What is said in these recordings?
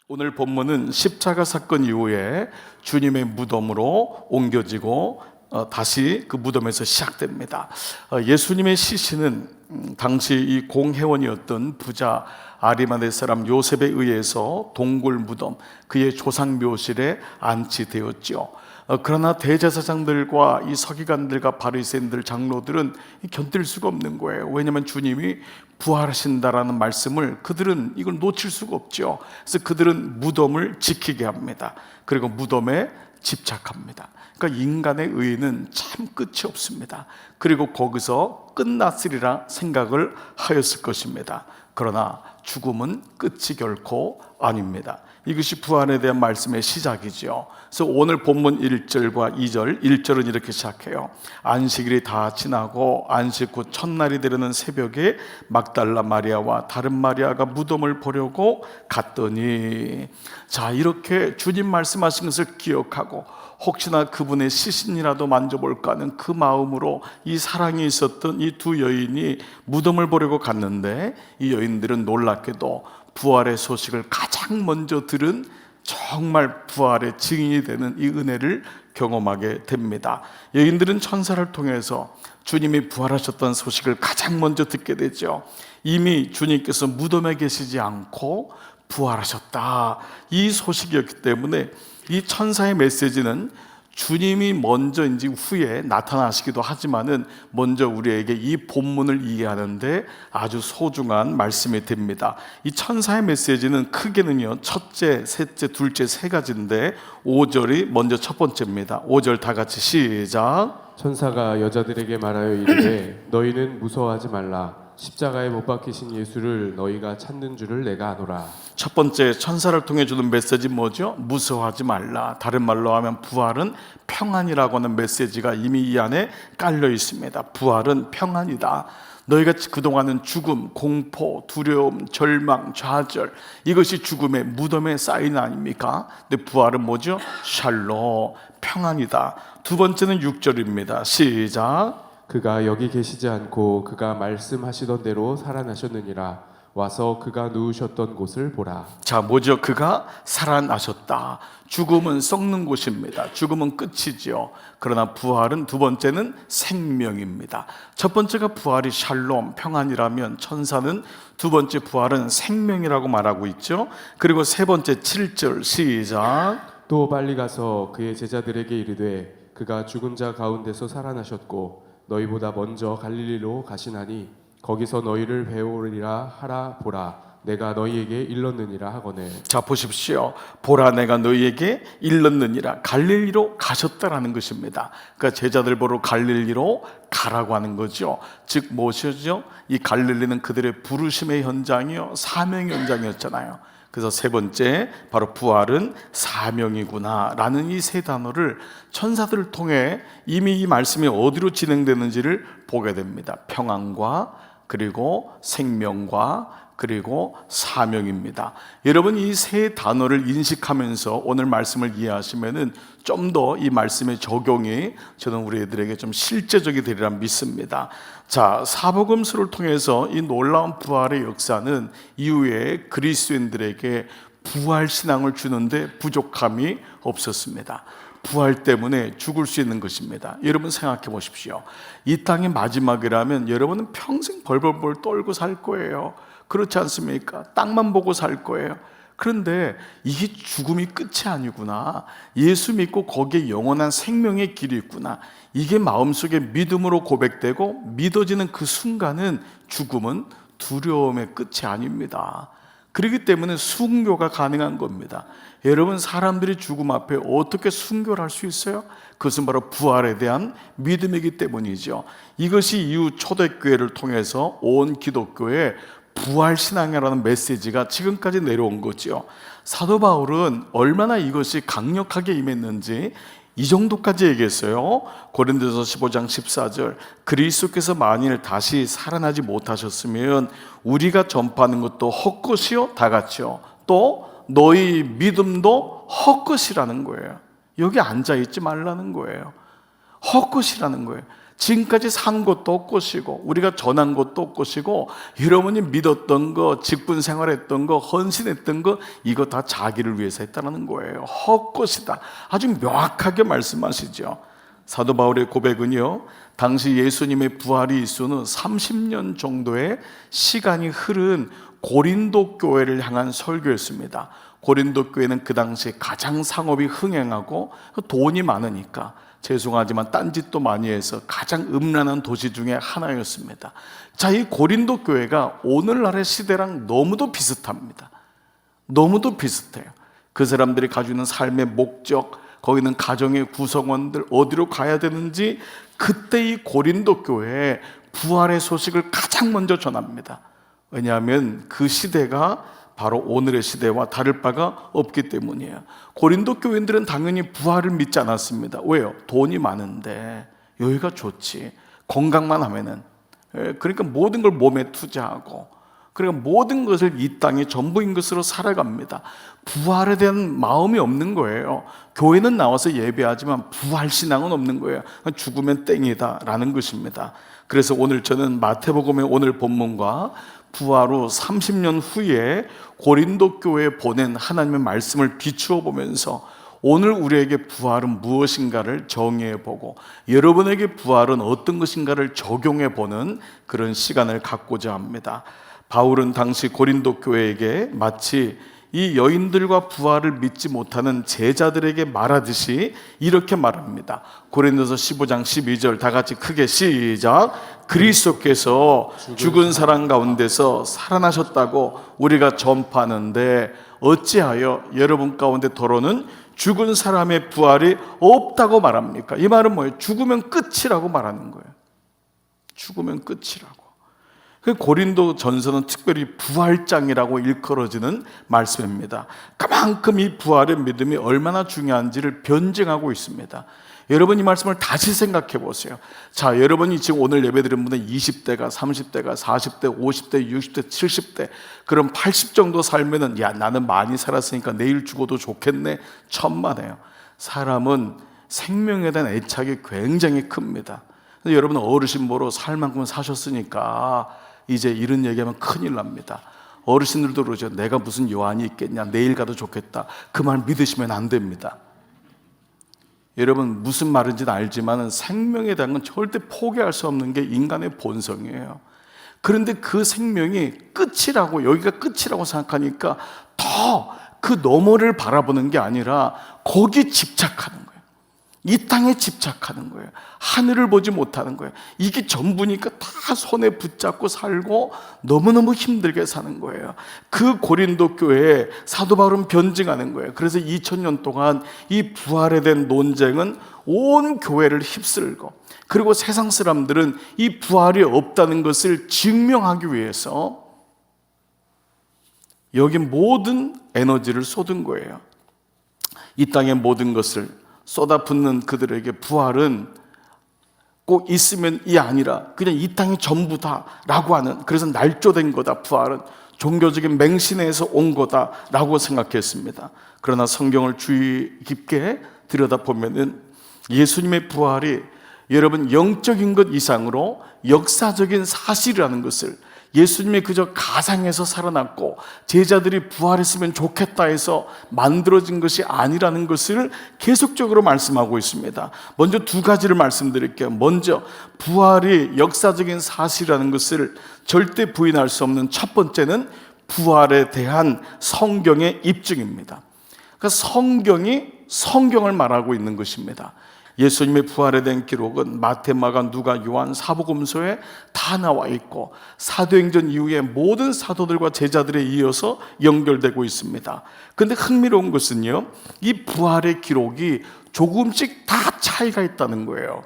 오늘 본문은 십자가 사건 이후에 주님의 무덤으로 옮겨지고 다시 그 무덤에서 시작됩니다. 예수님의 시신은 당시 이 공회원이었던 부자 아리마대 사람 요셉에 의해서 동굴 무덤, 그의 조상 묘실에 안치되었죠. 그러나 대제사장들과 이 서기관들과 바리새인들, 장로들은 견딜 수가 없는 거예요. 왜냐하면 주님이 부활하신다라는 말씀을 그들은 이걸 놓칠 수가 없죠. 그래서 그들은 무덤을 지키게 합니다. 그리고 무덤에 집착합니다. 그러니까 인간의 의의는 참 끝이 없습니다. 그리고 거기서 끝났으리라 생각을 하였을 것입니다. 그러나 죽음은 끝이 결코 아닙니다. 이것이 부활에 대한 말씀의 시작이죠. 그래서 오늘 본문 1절과 2절, 1절은 이렇게 시작해요. 안식일이 다 지나고 안식 후 첫날이 되려는 새벽에 막달라 마리아와 다른 마리아가 무덤을 보려고 갔더니, 자, 이렇게 주님 말씀하신 것을 기억하고 혹시나 그분의 시신이라도 만져볼까 하는 그 마음으로 이 사랑이 있었던 이 두 여인이 무덤을 보려고 갔는데, 이 여인들은 놀랍게도 부활의 소식을 가장 먼저 들은, 정말 부활의 증인이 되는 이 은혜를 경험하게 됩니다. 여인들은 천사를 통해서 주님이 부활하셨던 소식을 가장 먼저 듣게 되죠. 이미 주님께서 무덤에 계시지 않고 부활하셨다, 이 소식이었기 때문에 이 천사의 메시지는 주님이 먼저인지 후에 나타나시기도 하지만은 먼저 우리에게 이 본문을 이해하는데 아주 소중한 말씀이 됩니다. 이 천사의 메시지는 크게는요, 첫째, 셋째, 둘째 세 가지인데 5절이 먼저 첫 번째입니다. 5절 다 같이 시작. 천사가 여자들에게 말하여 이르되 너희는 무서워하지 말라. 십자가에 못 박히신 예수를 너희가 찾는 줄을 내가 아노라. 첫 번째, 천사를 통해 주는 메시지 뭐죠? 무서워하지 말라. 다른 말로 하면 부활은 평안이라고 하는 메시지가 이미 이 안에 깔려 있습니다. 부활은 평안이다. 너희가 그동안은 죽음, 공포, 두려움, 절망, 좌절, 이것이 죽음의 무덤의 사인 아닙니까? 근데 부활은 뭐죠? 샬롬, 평안이다. 두 번째는 6절입니다. 시작. 그가 여기 계시지 않고 그가 말씀하시던 대로 살아나셨느니라. 와서 그가 누우셨던 곳을 보라. 자, 뭐죠? 그가 살아나셨다. 죽음은 썩는 곳입니다. 죽음은 끝이죠. 그러나 부활은, 두 번째는 생명입니다. 첫 번째가 부활이 샬롬, 평안이라면 천사는 두 번째 부활은 생명이라고 말하고 있죠. 그리고 세 번째 7절 시작. 또 빨리 가서 그의 제자들에게 이르되 그가 죽은 자 가운데서 살아나셨고 너희보다 먼저 갈릴리로 가시나니 거기서 너희를 배우리라 하라. 보라, 내가 너희에게 일렀느니라 하거늘. 자, 보십시오. 보라, 내가 너희에게 일렀느니라. 갈릴리로 가셨다라는 것입니다. 그러니까 제자들 보러 갈릴리로 가라고 하는 거죠. 즉 무엇이죠? 이 갈릴리는 그들의 부르심의 현장이요, 사명의 현장이었잖아요. 그래서 세 번째, 바로 부활은 사명이구나 라는 이 세 단어를 천사들을 통해 이미 이 말씀이 어디로 진행되는지를 보게 됩니다. 평안과 그리고 생명과 그리고 사명입니다. 여러분, 이 세 단어를 인식하면서 오늘 말씀을 이해하시면은 좀 더 이 말씀의 적용이 저는 우리 애들에게 좀 실제적이 되리라 믿습니다. 자, 사복음서를 통해서 이 놀라운 부활의 역사는 이후에 그리스도인들에게 부활 신앙을 주는데 부족함이 없었습니다. 부활 때문에 죽을 수 있는 것입니다. 여러분 생각해 보십시오. 이 땅의 마지막이라면 여러분은 평생 벌벌벌 떨고 살 거예요. 그렇지 않습니까? 땅만 보고 살 거예요. 그런데 이게 죽음이 끝이 아니구나, 예수 믿고 거기에 영원한 생명의 길이 있구나, 이게 마음속에 믿음으로 고백되고 믿어지는 그 순간은 죽음은 두려움의 끝이 아닙니다. 그렇기 때문에 순교가 가능한 겁니다. 여러분, 사람들이 죽음 앞에 어떻게 순교를 할 수 있어요? 그것은 바로 부활에 대한 믿음이기 때문이죠. 이것이 이후 초대교회를 통해서 온 기독교에 부활신앙이라는 메시지가 지금까지 내려온 거죠. 사도 바울은 얼마나 이것이 강력하게 임했는지 이 정도까지 얘기했어요. 고린도서 15장 14절, 그리스도께서 만일 다시 살아나지 못하셨으면 우리가 전파하는 것도 헛것이요, 다 같이요, 또 너희 믿음도 헛것이라는 거예요. 여기 앉아있지 말라는 거예요. 헛것이라는 거예요. 지금까지 산 것도 없고시고 우리가 전한 것도 없고시고 여러분이 믿었던 거, 직분 생활했던 거, 헌신했던 거 이거 다 자기를 위해서 했다는 거예요. 헛것이다. 아주 명확하게 말씀하시죠. 사도 바울의 고백은요, 당시 예수님의 부활이 있은 후 30년 정도의 시간이 흐른 고린도 교회를 향한 설교였습니다. 고린도 교회는 그 당시에 가장 상업이 흥행하고 돈이 많으니까 죄송하지만 딴짓도 많이 해서 가장 음란한 도시 중에 하나였습니다. 자, 이 고린도 교회가 오늘날의 시대랑 너무도 비슷합니다. 너무도 비슷해요. 그 사람들이 가지고 있는 삶의 목적, 거기는 가정의 구성원들, 어디로 가야 되는지 그때 이 고린도 교회에 부활의 소식을 가장 먼저 전합니다. 왜냐하면 그 시대가 바로 오늘의 시대와 다를 바가 없기 때문이에요. 고린도 교인들은 당연히 부활을 믿지 않았습니다. 왜요? 돈이 많은데 여기가 좋지, 건강만 하면은, 그러니까 모든 걸 몸에 투자하고, 그러니까 모든 것을 이 땅의 전부인 것으로 살아갑니다. 부활에 대한 마음이 없는 거예요. 교회는 나와서 예배하지만 부활 신앙은 없는 거예요. 죽으면 땡이다 라는 것입니다. 그래서 오늘 저는 마태복음의 오늘 본문과 부활 후 30년 후에 고린도 교회에 보낸 하나님의 말씀을 비추어 보면서 오늘 우리에게 부활은 무엇인가를 정의해 보고 여러분에게 부활은 어떤 것인가를 적용해 보는 그런 시간을 갖고자 합니다. 바울은 당시 고린도 교회에게 마치 이 여인들과 부활을 믿지 못하는 제자들에게 말하듯이 이렇게 말합니다. 고린도서 15장 12절 다 같이 크게 시작. 그리스도께서 죽은 사람 가운데서 살아나셨다고 우리가 전파하는데 어찌하여 여러분 가운데 더러는 죽은 사람의 부활이 없다고 말합니까? 이 말은 뭐예요? 죽으면 끝이라고 말하는 거예요. 죽으면 끝이라고. 고린도 전서는 특별히 부활장이라고 일컬어지는 말씀입니다. 그만큼 이 부활의 믿음이 얼마나 중요한지를 변증하고 있습니다. 여러분 이 말씀을 다시 생각해 보세요. 자, 여러분이 지금 오늘 예배드린 분은 20대가, 30대가, 40대, 50대, 60대, 70대, 그럼 80 정도 살면은 야, 나는 많이 살았으니까 내일 죽어도 좋겠네, 천만에요. 사람은 생명에 대한 애착이 굉장히 큽니다. 여러분 어르신 보러 살 만큼 사셨으니까 이제 이런 얘기하면 큰일 납니다. 어르신들도 그러죠. 내가 무슨 요한이 있겠냐, 내일 가도 좋겠다. 그 말 믿으시면 안 됩니다. 여러분 무슨 말인지는 알지만 생명에 대한 건 절대 포기할 수 없는 게 인간의 본성이에요. 그런데 그 생명이 끝이라고, 여기가 끝이라고 생각하니까 더 그 너머를 바라보는 게 아니라 거기 집착하는 거예요. 이 땅에 집착하는 거예요. 하늘을 보지 못하는 거예요. 이게 전부니까 다 손에 붙잡고 살고 너무너무 힘들게 사는 거예요. 그 고린도 교회에 사도 바울은 변증하는 거예요. 그래서 2000년 동안 이 부활에 대한 논쟁은 온 교회를 휩쓸고, 그리고 세상 사람들은 이 부활이 없다는 것을 증명하기 위해서 여기 모든 에너지를 쏟은 거예요. 이 땅의 모든 것을 쏟아붓는 그들에게 부활은 꼭 있으면 이 아니라 그냥 이 땅이 전부다라고 하는, 그래서 날조된 거다, 부활은 종교적인 맹신에서 온 거다라고 생각했습니다. 그러나 성경을 주의 깊게 들여다보면은 예수님의 부활이 여러분 영적인 것 이상으로 역사적인 사실이라는 것을, 예수님이 그저 가상에서 살아났고 제자들이 부활했으면 좋겠다 해서 만들어진 것이 아니라는 것을 계속적으로 말씀하고 있습니다. 먼저 두 가지를 말씀드릴게요. 먼저 부활이 역사적인 사실이라는 것을 절대 부인할 수 없는 첫 번째는 부활에 대한 성경의 입증입니다. 그러니까 성경이 성경을 말하고 있는 것입니다. 예수님의 부활에 대한 기록은 마태, 마가, 누가, 요한, 사복음서에 다 나와 있고 사도행전 이후에 모든 사도들과 제자들에 이어서 연결되고 있습니다. 그런데 흥미로운 것은요, 이 부활의 기록이 조금씩 다 차이가 있다는 거예요.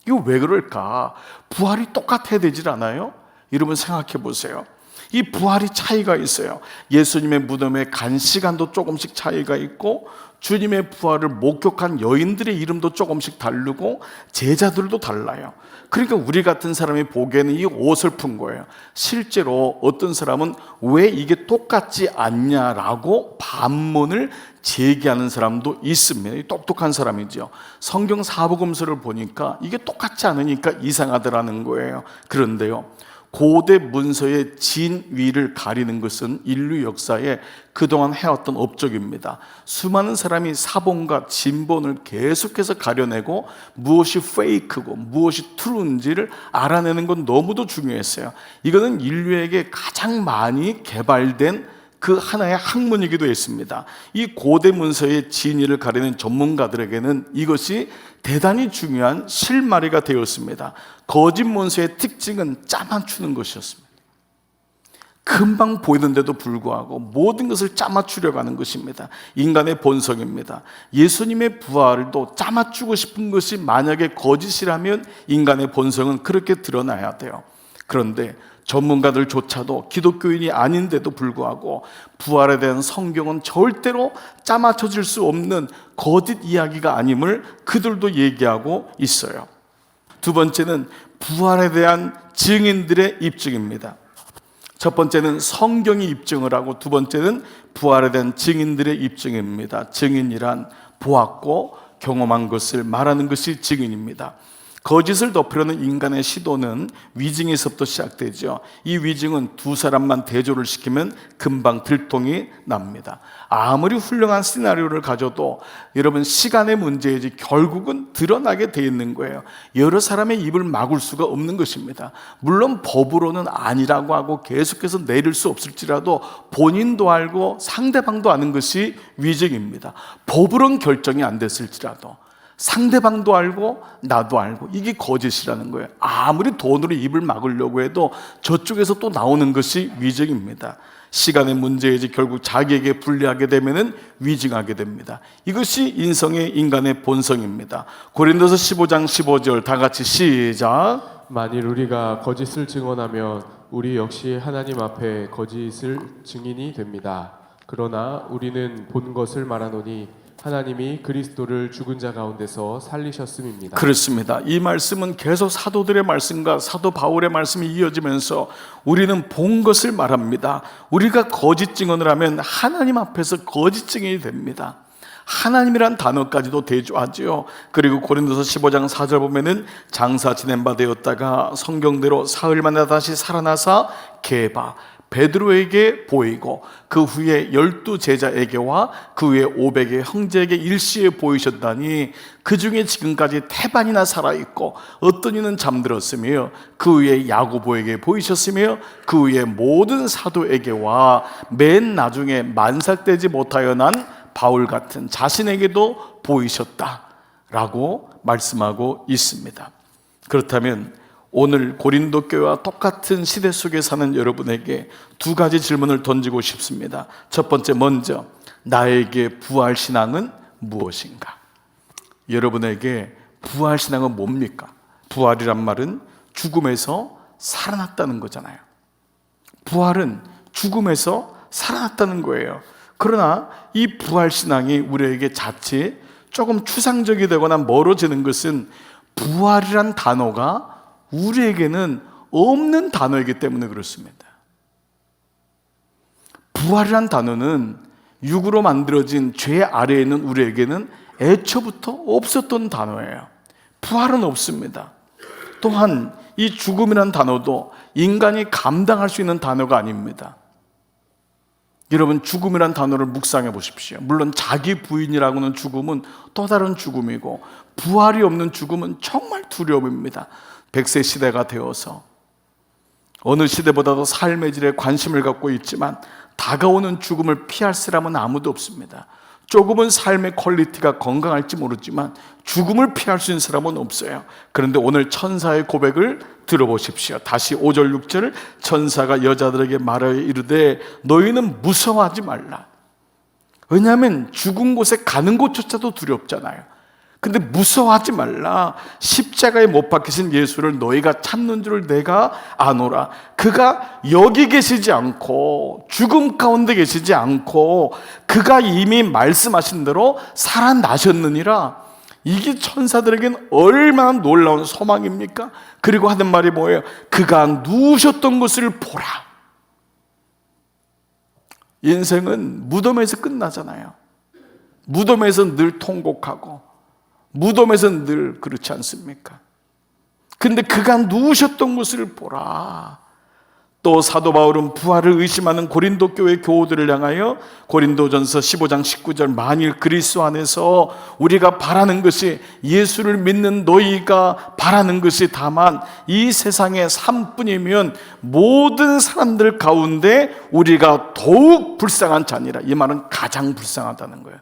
이거 왜 그럴까? 부활이 똑같아야 되질 않아요? 여러분 생각해 보세요. 이 부활이 차이가 있어요. 예수님의 무덤에 간 시간도 조금씩 차이가 있고, 주님의 부활을 목격한 여인들의 이름도 조금씩 다르고, 제자들도 달라요. 그러니까 우리 같은 사람이 보기에는 이 어설픈 거예요. 실제로 어떤 사람은 왜 이게 똑같지 않냐라고 반문을 제기하는 사람도 있습니다. 똑똑한 사람이죠. 성경 사복음서를 보니까 이게 똑같지 않으니까 이상하더라는 거예요. 그런데요, 고대 문서의 진위를 가리는 것은 인류 역사에 그동안 해왔던 업적입니다. 수많은 사람이 사본과 진본을 계속해서 가려내고 무엇이 페이크고 무엇이 트루인지를 알아내는 건 너무도 중요했어요. 이거는 인류에게 가장 많이 개발된 그 하나의 학문이기도 했습니다. 이 고대 문서의 진위를 가리는 전문가들에게는 이것이 대단히 중요한 실마리가 되었습니다. 거짓 문서의 특징은 짜맞추는 것이었습니다. 금방 보이는데도 불구하고 모든 것을 짜맞추려고 하는 것입니다. 인간의 본성입니다. 예수님의 부활도 짜맞추고 싶은 것이 만약에 거짓이라면 인간의 본성은 그렇게 드러나야 돼요. 그런데 전문가들조차도 기독교인이 아닌데도 불구하고 부활에 대한 성경은 절대로 짜맞춰질 수 없는 거짓 이야기가 아님을 그들도 얘기하고 있어요. 두 번째는 부활에 대한 증인들의 입증입니다. 첫 번째는 성경이 입증을 하고, 두 번째는 부활에 대한 증인들의 입증입니다. 증인이란 보았고 경험한 것을 말하는 것이 증인입니다. 거짓을 덮으려는 인간의 시도는 위증에서부터 시작되죠. 이 위증은 두 사람만 대조를 시키면 금방 들통이 납니다. 아무리 훌륭한 시나리오를 가져도 여러분, 시간의 문제이지 결국은 드러나게 돼 있는 거예요. 여러 사람의 입을 막을 수가 없는 것입니다. 물론 법으로는 아니라고 하고 계속해서 내릴 수 없을지라도 본인도 알고 상대방도 아는 것이 위증입니다. 법으로는 결정이 안 됐을지라도 상대방도 알고 나도 알고, 이게 거짓이라는 거예요. 아무리 돈으로 입을 막으려고 해도 저쪽에서 또 나오는 것이 위증입니다. 시간의 문제이지 결국 자기에게 불리하게 되면은 위증하게 됩니다. 이것이 인간의 본성입니다. 고린도서 15장 15절 다 같이 시작. 만일 우리가 거짓을 증언하면 우리 역시 하나님 앞에 거짓을 증인이 됩니다. 그러나 우리는 본 것을 말하노니 하나님이 그리스도를 죽은 자 가운데서 살리셨음입니다. 그렇습니다. 이 말씀은 계속 사도들의 말씀과 사도 바울의 말씀이 이어지면서 우리는 본 것을 말합니다. 우리가 거짓 증언을 하면 하나님 앞에서 거짓 증인이 됩니다. 하나님이란 단어까지도 대조하죠. 그리고 고린도서 15장 4절 보면은 장사 지낸 바 되었다가 성경대로 사흘 만에 다시 살아나사 게바 베드로에게 보이고, 그 후에 12 제자에게와 그 후에 500의 형제에게 일시에 보이셨다니, 그 중에 지금까지 태반이나 살아있고 어떤 이는 잠들었으며, 그 후에 야고보에게 보이셨으며, 그 후에 모든 사도에게와 맨 나중에 만삭되지 못하여 난 바울 같은 자신에게도 보이셨다라고 말씀하고 있습니다. 그렇다면 오늘 고린도 교회와 똑같은 시대 속에 사는 여러분에게 두 가지 질문을 던지고 싶습니다. 첫 번째, 먼저 나에게 부활신앙은 무엇인가? 여러분에게 부활신앙은 뭡니까? 부활이란 말은 죽음에서 살아났다는 거잖아요. 부활은 죽음에서 살아났다는 거예요. 그러나 이 부활신앙이 우리에게 자칫 조금 추상적이 되거나 멀어지는 것은 부활이란 단어가 우리에게는 없는 단어이기 때문에 그렇습니다. 부활이란 단어는 육으로 만들어진 죄 아래에 있는 우리에게는 애초부터 없었던 단어예요. 부활은 없습니다. 또한 이 죽음이란 단어도 인간이 감당할 수 있는 단어가 아닙니다. 여러분, 죽음이란 단어를 묵상해 보십시오. 물론 자기 부인이라고는 죽음은 또 다른 죽음이고, 부활이 없는 죽음은 정말 두려움입니다. 100세 시대가 되어서 어느 시대보다도 삶의 질에 관심을 갖고 있지만 다가오는 죽음을 피할 사람은 아무도 없습니다. 조금은 삶의 퀄리티가 건강할지 모르지만 죽음을 피할 수 있는 사람은 없어요. 그런데 오늘 천사의 고백을 들어보십시오. 다시 5절 6절 천사가 여자들에게 말하여 이르되 너희는 무서워하지 말라. 왜냐하면 죽은 곳에 가는 곳조차도 두렵잖아요. 근데 무서워하지 말라. 십자가에 못 박히신 예수를 너희가 찾는 줄을 내가 아노라. 그가 여기 계시지 않고 죽음 가운데 계시지 않고 그가 이미 말씀하신 대로 살아나셨느니라. 이게 천사들에겐 얼마나 놀라운 소망입니까? 그리고 하는 말이 뭐예요? 그가 누우셨던 것을 보라. 인생은 무덤에서 끝나잖아요. 무덤에서 늘 통곡하고 무덤에서 늘 그렇지 않습니까? 근데 그가 누우셨던 것을 보라. 또 사도 바울은 부활을 의심하는 고린도 교회 교우들을 향하여 고린도전서 15장 19절 만일 그리스도 안에서 우리가 바라는 것이 예수를 믿는 너희가 바라는 것이 다만 이 세상의 삶뿐이면 모든 사람들 가운데 우리가 더욱 불쌍한 자니라. 이 말은 가장 불쌍하다는 거예요.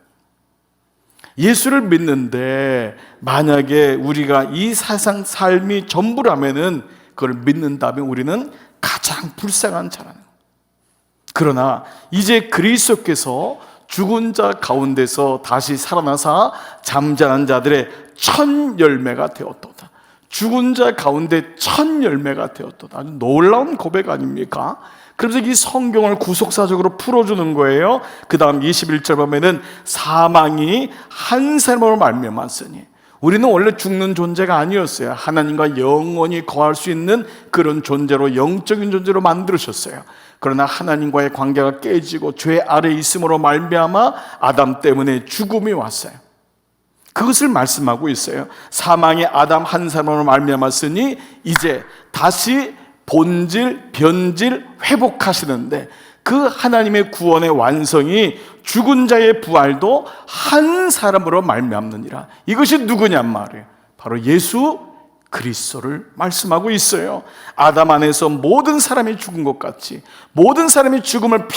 예수를 믿는데 만약에 우리가 이 세상 삶이 전부라면은 그걸 믿는다면 우리는 가장 불쌍한 자라는 거예요. 그러나 이제 그리스도께서 죽은 자 가운데서 다시 살아나사 잠자는 자들의 첫 열매가 되었도다. 죽은 자 가운데 첫 열매가 되었도다. 아주 놀라운 고백 아닙니까? 그래서 이 성경을 구속사적으로 풀어주는 거예요. 그 다음 21절 보면은 사망이 한 사람으로 말미암았으니, 우리는 원래 죽는 존재가 아니었어요. 하나님과 영원히 거할 수 있는 그런 존재로, 영적인 존재로 만들으셨어요. 그러나 하나님과의 관계가 깨지고 죄 아래에 있음으로 말미암아 아담 때문에 죽음이 왔어요. 그것을 말씀하고 있어요. 사망의 아담 한 사람으로 말미암았으니 이제 다시 본질, 변질, 회복하시는데 그 하나님의 구원의 완성이 죽은 자의 부활도 한 사람으로 말미암느니라. 이것이 누구냔 말이에요. 바로 예수 그리스도를 말씀하고 있어요. 아담 안에서 모든 사람이 죽은 것 같이, 모든 사람이 죽음을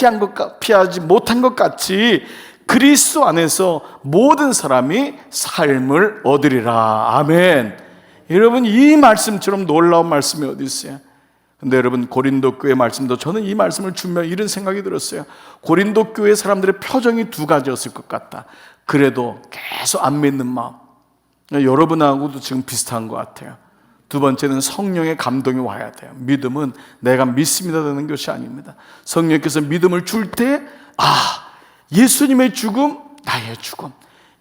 피하지 못한 것 같이 그리스도 안에서 모든 사람이 삶을 얻으리라. 아멘. 여러분, 이 말씀처럼 놀라운 말씀이 어디 있어요? 근데 여러분, 고린도 교회 말씀도 저는 이 말씀을 주면 이런 생각이 들었어요. 고린도 교회 사람들의 표정이 두 가지였을 것 같다. 그래도 계속 안 믿는 마음. 여러분하고도 지금 비슷한 것 같아요. 두 번째는 성령의 감동이 와야 돼요. 믿음은 내가 믿습니다 되는 것이 아닙니다. 성령께서 믿음을 줄 때, 예수님의 죽음, 나의 죽음.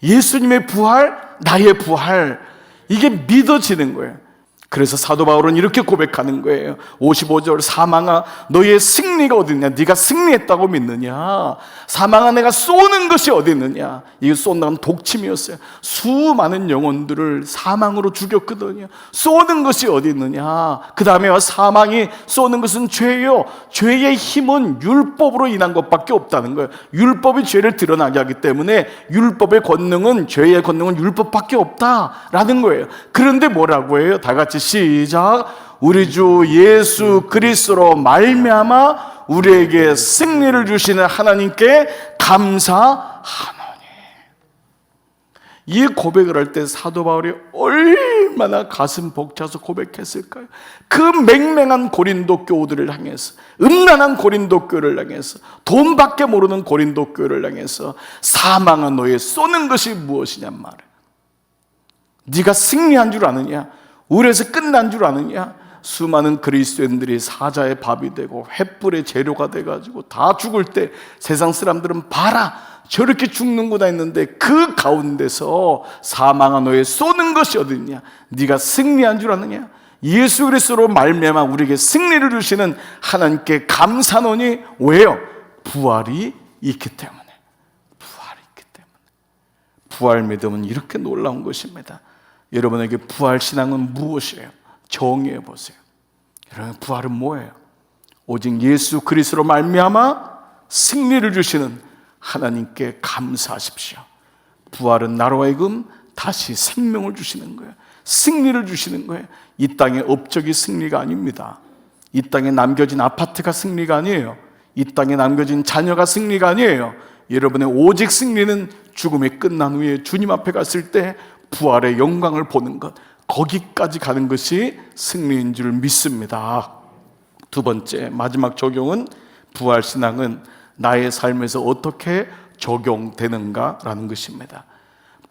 예수님의 부활, 나의 부활. 이게 믿어지는 거예요. 그래서 사도 바울은 이렇게 고백하는 거예요. 55절, 사망아 너희의 승리가 어디 있냐? 네가 승리했다고 믿느냐? 사망아 내가 쏘는 것이 어디 있느냐? 이거 쏜다는 독침이었어요. 수많은 영혼들을 사망으로 죽였거든요. 쏘는 것이 어디 있느냐? 그 다음에 사망이 쏘는 것은 죄예요. 죄의 힘은 율법으로 인한 것밖에 없다는 거예요. 율법이 죄를 드러나게 하기 때문에 율법의 권능은, 죄의 권능은 율법밖에 없다라는 거예요. 그런데 뭐라고 해요? 다 같이 시작. 우리 주 예수 그리스도로 말미암아 우리에게 승리를 주시는 하나님께 감사하노니. 이 고백을 할 때 사도 바울이 얼마나 가슴 벅차서 고백했을까요? 그 맹맹한 고린도 교우들을 향해서, 음란한 고린도 교회를 향해서, 돈밖에 모르는 고린도 교회를 향해서 사망한 너의 쏘는 것이 무엇이냔 말이에요. 네가 승리한 줄 아느냐? 우리에서 끝난 줄 아느냐? 수많은 그리스도인들이 사자의 밥이 되고 횃불의 재료가 돼가지고 다 죽을 때 세상 사람들은 봐라 저렇게 죽는구나 했는데 그 가운데서 사망한 너의 쏘는 것이 어딨냐? 네가 승리한 줄 아느냐? 예수 그리스도로 말미암아 우리에게 승리를 주시는 하나님께 감사노니. 왜요? 부활이 있기 때문에. 부활이 있기 때문에. 부활 믿음은 이렇게 놀라운 것입니다. 여러분에게 부활 신앙은 무엇이에요? 정의해 보세요. 여러분, 부활은 뭐예요? 오직 예수 그리스도로 말미암아 승리를 주시는 하나님께 감사하십시오. 부활은 나로 하여금 다시 생명을 주시는 거예요. 승리를 주시는 거예요. 이 땅의 업적이 승리가 아닙니다. 이 땅에 남겨진 아파트가 승리가 아니에요. 이 땅에 남겨진 자녀가 승리가 아니에요. 여러분의 오직 승리는 죽음이 끝난 후에 주님 앞에 갔을 때 부활의 영광을 보는 것, 거기까지 가는 것이 승리인 줄 믿습니다. 두 번째, 마지막 적용은 부활신앙은 나의 삶에서 어떻게 적용되는가라는 것입니다.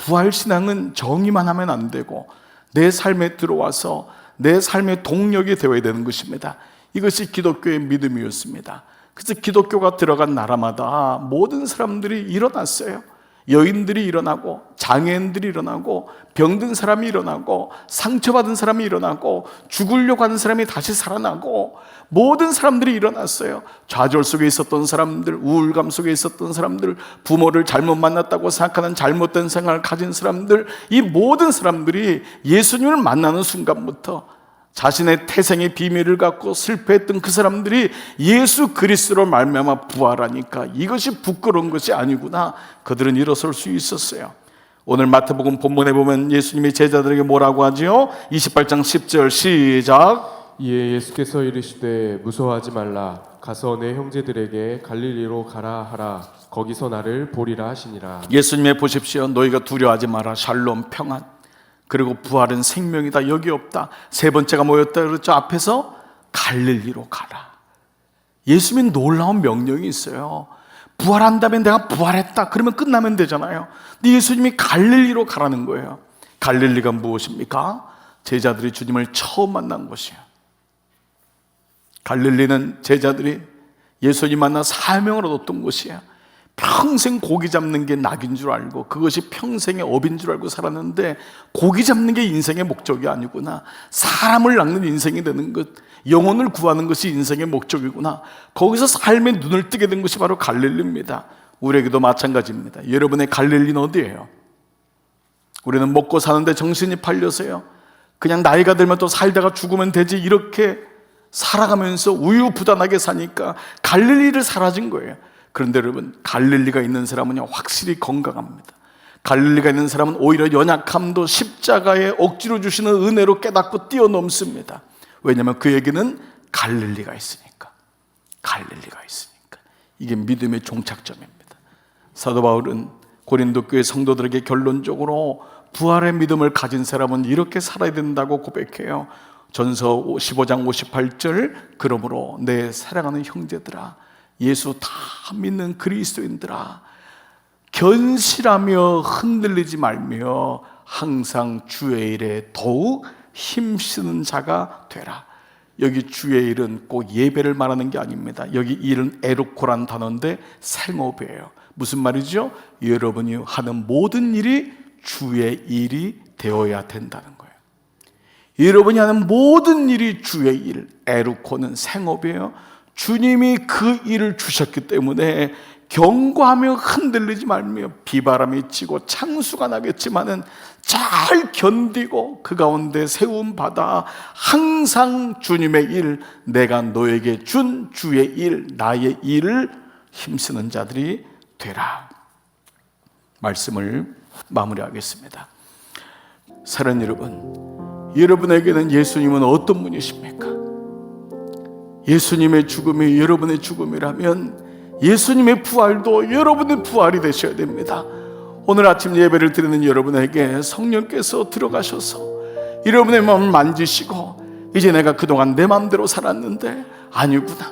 부활신앙은 정의만 하면 안 되고 내 삶에 들어와서 내 삶의 동력이 되어야 되는 것입니다. 이것이 기독교의 믿음이었습니다. 그래서 기독교가 들어간 나라마다 모든 사람들이 일어났어요. 여인들이 일어나고, 장애인들이 일어나고, 병든 사람이 일어나고, 상처받은 사람이 일어나고, 죽으려고 하는 사람이 다시 살아나고, 모든 사람들이 일어났어요. 좌절 속에 있었던 사람들, 우울감 속에 있었던 사람들, 부모를 잘못 만났다고 생각하는 잘못된 생각을 가진 사람들, 이 모든 사람들이 예수님을 만나는 순간부터 자신의 태생의 비밀을 갖고 슬퍼했던 그 사람들이 예수 그리스도로 말미암아 부활하니까 이것이 부끄러운 것이 아니구나, 그들은 일어설 수 있었어요. 오늘 마태복음 본문에 보면 예수님이 제자들에게 뭐라고 하지요? 28장 10절 시작. 이에 예수께서 이르시되 무서워하지 말라. 가서 내 형제들에게 갈릴리로 가라 하라. 거기서 나를 보리라 하시니라. 예수님의 보십시오. 너희가 두려워하지 마라. 샬롬, 평안. 그리고 부활은 생명이다. 여기 없다. 세 번째가 뭐였다 그랬죠? 앞에서 갈릴리로 가라. 예수님이 놀라운 명령이 있어요. 부활한다면 내가 부활했다 그러면 끝나면 되잖아요. 근데 예수님이 갈릴리로 가라는 거예요. 갈릴리가 무엇입니까? 제자들이 주님을 처음 만난 곳이에요. 갈릴리는 제자들이 예수님 만나 사명을 얻었던 곳이에요. 평생 고기 잡는 게 낙인 줄 알고 그것이 평생의 업인 줄 알고 살았는데, 고기 잡는 게 인생의 목적이 아니구나, 사람을 낚는 인생이 되는 것, 영혼을 구하는 것이 인생의 목적이구나, 거기서 삶의 눈을 뜨게 된 것이 바로 갈릴리입니다. 우리에게도 마찬가지입니다. 여러분의 갈릴리는 어디예요? 우리는 먹고 사는데 정신이 팔려서요, 그냥 나이가 들면 또 살다가 죽으면 되지 이렇게 살아가면서 우유부단하게 사니까 갈릴리를 사라진 거예요. 그런데 여러분, 갈릴리가 있는 사람은요 확실히 건강합니다. 갈릴리가 있는 사람은 오히려 연약함도 십자가에 억지로 주시는 은혜로 깨닫고 뛰어넘습니다. 왜냐하면 그에게는 갈릴리가 있으니까. 갈릴리가 있으니까. 이게 믿음의 종착점입니다. 사도 바울은 고린도 교회 성도들에게 결론적으로 부활의 믿음을 가진 사람은 이렇게 살아야 된다고 고백해요. 전서 15장 58절, 그러므로 내 사랑하는 형제들아, 예수 다 믿는 그리스도인들아, 견실하며 흔들리지 말며 항상 주의 일에 더욱 힘쓰는 자가 되라. 여기 주의 일은 꼭 예배를 말하는 게 아닙니다. 여기 일은 에루코란 단어인데 생업이에요. 무슨 말이죠? 여러분이 하는 모든 일이 주의 일이 되어야 된다는 거예요. 여러분이 하는 모든 일이 주의 일, 에루코는 생업이에요. 주님이 그 일을 주셨기 때문에 경고하며 흔들리지 말며, 비바람이 치고 창수가 나겠지만은 잘 견디고 그 가운데 세움 받아 항상 주님의 일, 내가 너에게 준 주의 일, 나의 일을 힘쓰는 자들이 되라. 말씀을 마무리하겠습니다. 사랑하는 여러분, 여러분에게는 예수님은 어떤 분이십니까? 예수님의 죽음이 여러분의 죽음이라면 예수님의 부활도 여러분의 부활이 되셔야 됩니다. 오늘 아침 예배를 드리는 여러분에게 성령께서 들어가셔서 여러분의 마음을 만지시고, 이제 내가 그동안 내 마음대로 살았는데 아니구나,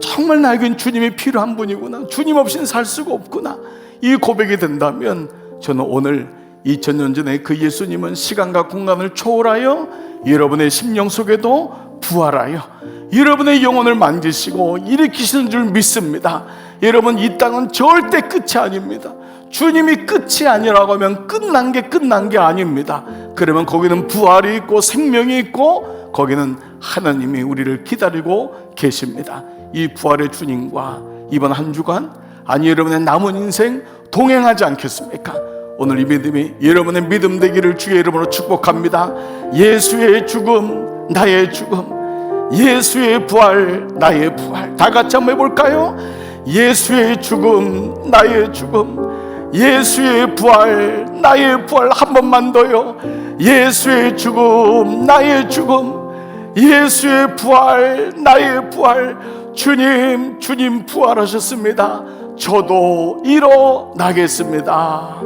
정말 나에겐 주님이 필요한 분이구나, 주님 없이는 살 수가 없구나, 이 고백이 된다면 저는 오늘 2000년 전에 그 예수님은 시간과 공간을 초월하여 여러분의 심령 속에도 부활하여 여러분의 영혼을 만지시고 일으키시는 줄 믿습니다. 여러분, 이 땅은 절대 끝이 아닙니다. 주님이 끝이 아니라고 하면 끝난 게 아닙니다. 그러면 거기는 부활이 있고 생명이 있고 거기는 하나님이 우리를 기다리고 계십니다. 이 부활의 주님과 이번 한 주간, 아니 여러분의 남은 인생 동행하지 않겠습니까? 오늘 이 믿음이 여러분의 믿음 되기를 주의 이름으로 축복합니다. 예수의 죽음 나의 죽음, 예수의 부활 나의 부활. 다 같이 한번 해볼까요? 예수의 죽음 나의 죽음, 예수의 부활 나의 부활. 한 번만 더요. 예수의 죽음 나의 죽음, 예수의 부활 나의 부활. 주님 부활하셨습니다. 저도 일어나겠습니다.